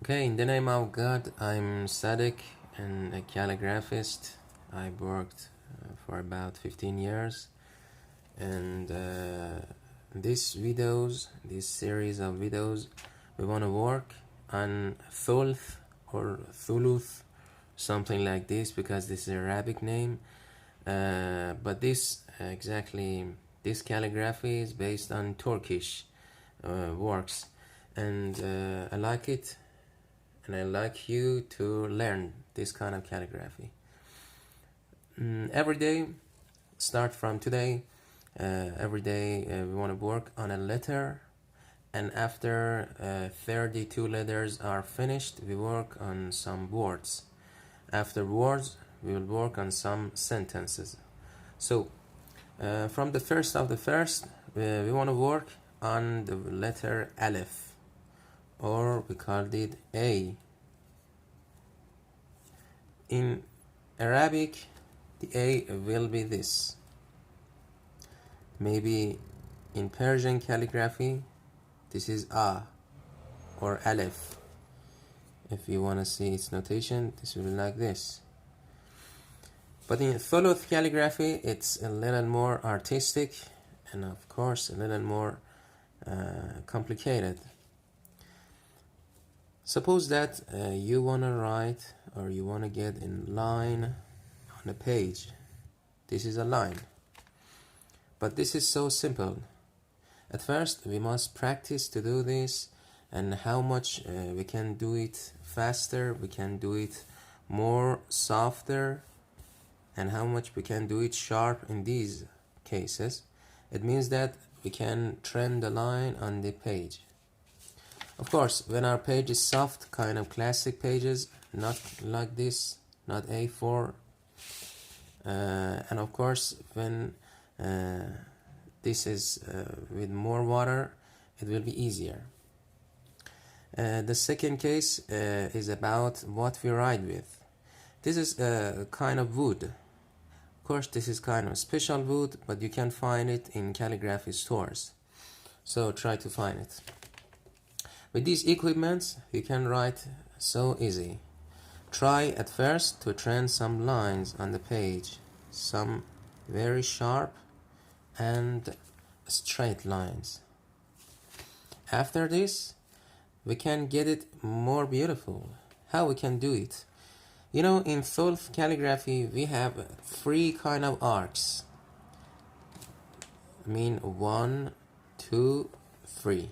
Okay, in the name of God, I'm Sadiq and a calligraphist. I worked for about 15 years, and this series of videos, we want to work on Thuluth or Thuluth, something like this, because this is an Arabic name. But this calligraphy is based on Turkish works, and I like it, and I like you to learn this kind of calligraphy. Every day, start from today, every day we want to work on a letter, and after 32 letters are finished, we work on some words. After words, we will work on some sentences. So, from the first of the first, we want to work on the letter Alif, or we called it A. In Arabic, the A will be this. Maybe in Persian calligraphy, this is A or Alif. If you want to see its notation, this will be like this. But in Thuluth calligraphy, it's a little more artistic and, of course, a little more complicated. Suppose that you want to write, or you want to get in line on a page. This is a line. But this is so simple. At first, we must practice to do this, and how much we can do it faster, we can do it more softer, and how much we can do it sharp in these cases. It means that we can trend the line on the page. Of course, when our page is soft, kind of classic pages, not like this, not A4, and of course, when this is with more water, it will be easier. The second case is about what we write with. This is a kind of wood. Of course, this is kind of special wood, but you can find it in calligraphy stores. So try to find it. With these equipments, you can write so easy. Try at first to trend some lines on the page, some very sharp and straight lines. After this, we can get it more beautiful. How we can do it? You know, in Thuluth calligraphy, we have 3 kind of arcs. I mean 1, 2, 3.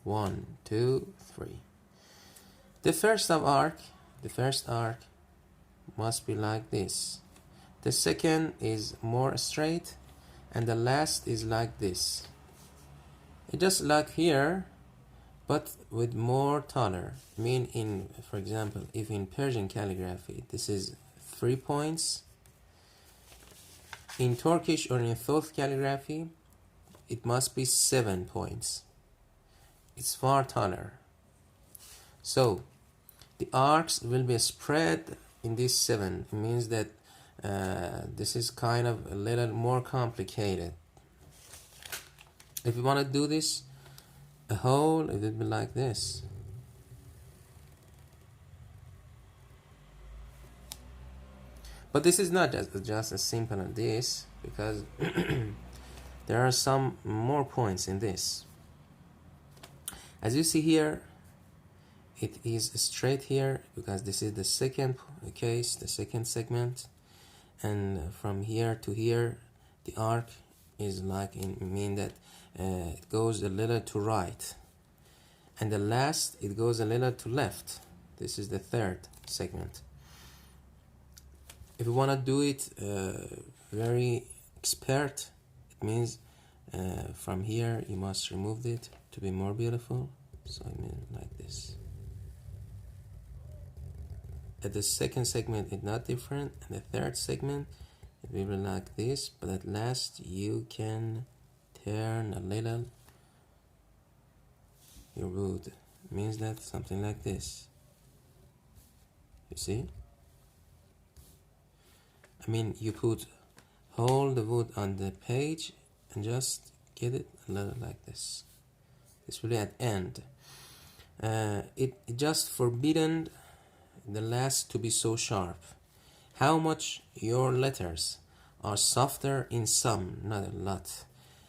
1, 2, 3. The first arc must be like this. The second is more straight, and the last is like this. It just like here, but with more taller. I mean, for example, if in Persian calligraphy this is 3 points, in Turkish or in Thuluth calligraphy it must be 7 points. It's far taller. So the arcs will be spread in this 7. It means that this is kind of a little more complicated. If you want to do this a hole, it will be like this. But this is not just as simple as this, because there are some more points in this. As you see here, it is straight here because this is the second case, the second segment, and from here to here the arc is like mean that it goes a little to right, and the last it goes a little to left. This is the third segment. If you want to do it very expert, it means from here you must remove it to be more beautiful. So I mean like this. At the second segment it's not different, and the third segment it will be like this, but at last you can turn a little your wood. It means that something like this. You see? I mean, you put hold the wood on the page and just get it a little like this. This will be at end. It just forbidden the last to be so sharp. How much your letters are softer in some, not a lot.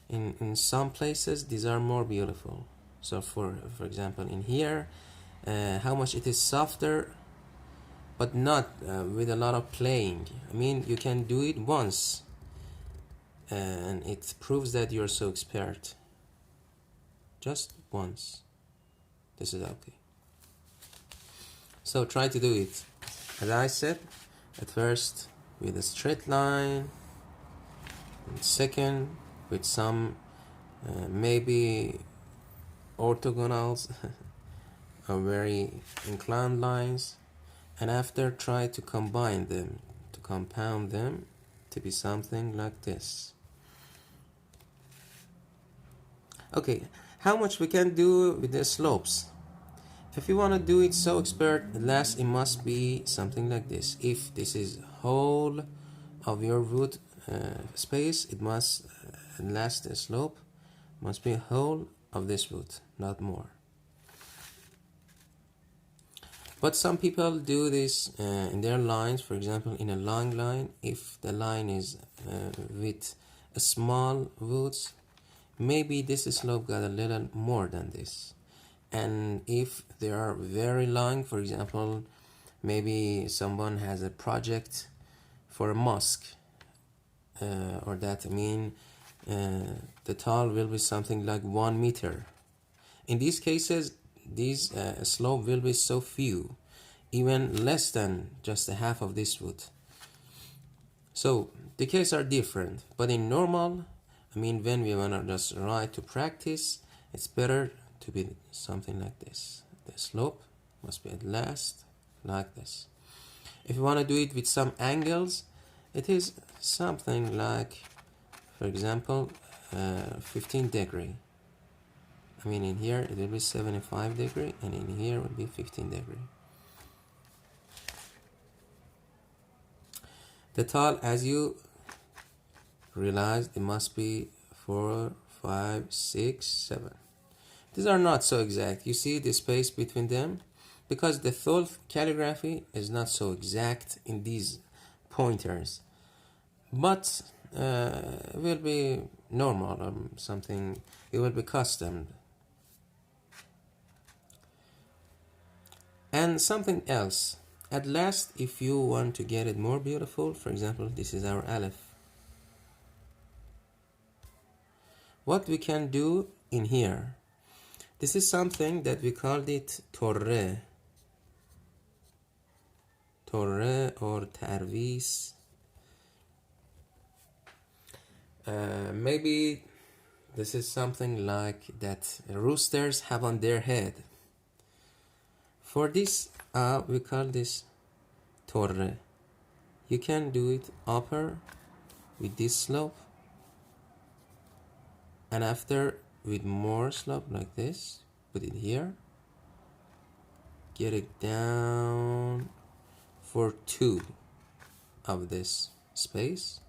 In some places, these are more beautiful. So for example, in here, how much it is softer, but not with a lot of playing. I mean, you can do it once, and it proves that you're so expert. Just once. This is okay. So try to do it. As I said, at first with a straight line, and second with some maybe orthogonals or very inclined lines, and after try to combine them, to compound them to be something like this. Okay, how much we can do with the slopes? If you want to do it so expert, at last it must be something like this. If this is whole of your wood space, it must at last the slope must be whole of this wood, not more. But some people do this in their lines. For example, in a long line, if the line is with a small woods, maybe this slope got a little more than this. And if they are very long, for example, maybe someone has a project for a mosque, or that the tall will be something like 1 meter. In these cases, these slope will be so few, even less than just a half of this wood. So the cases are different, but in normal, when we want to just write to practice, it's better to be something like this. The slope must be at last like this. If you want to do it with some angles, it is something like, for example, 15 degree. In here it will be 75 degree, and in here will be 15 degree. The tall, as you realize, it must be 4, 5, 6, 7. These are not so exact. You see the space between them? Because the Thuluth calligraphy is not so exact in these pointers. But it will be normal or something, it will be custom. And something else. At last, if you want to get it more beautiful, for example, this is our Alif. What we can do in here, this is something that we called it torre or tarvis. Maybe this is something like that roosters have on their head. For this, we call this torre. You can do it upper with this slope, and after with more slope like this, put it here, get it down for 2 of this space,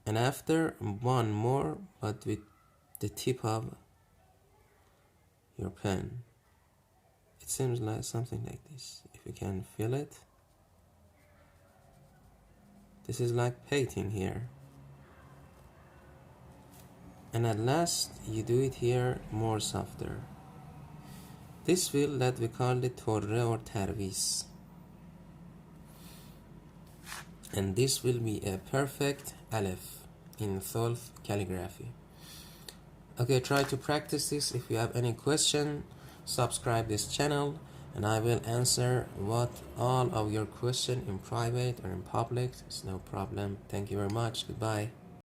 and after 1 more, but with the tip of your pen. It seems like something like this. If you can feel it, this is like painting here. And at last you do it here more softer. This will that we call it torre or tarvis, and this will be a perfect Alif in Thuluth calligraphy. Okay, try to practice this. If you have any question, subscribe this channel, and I will answer all of your question in private or in public. It's no problem. Thank you very much. Goodbye.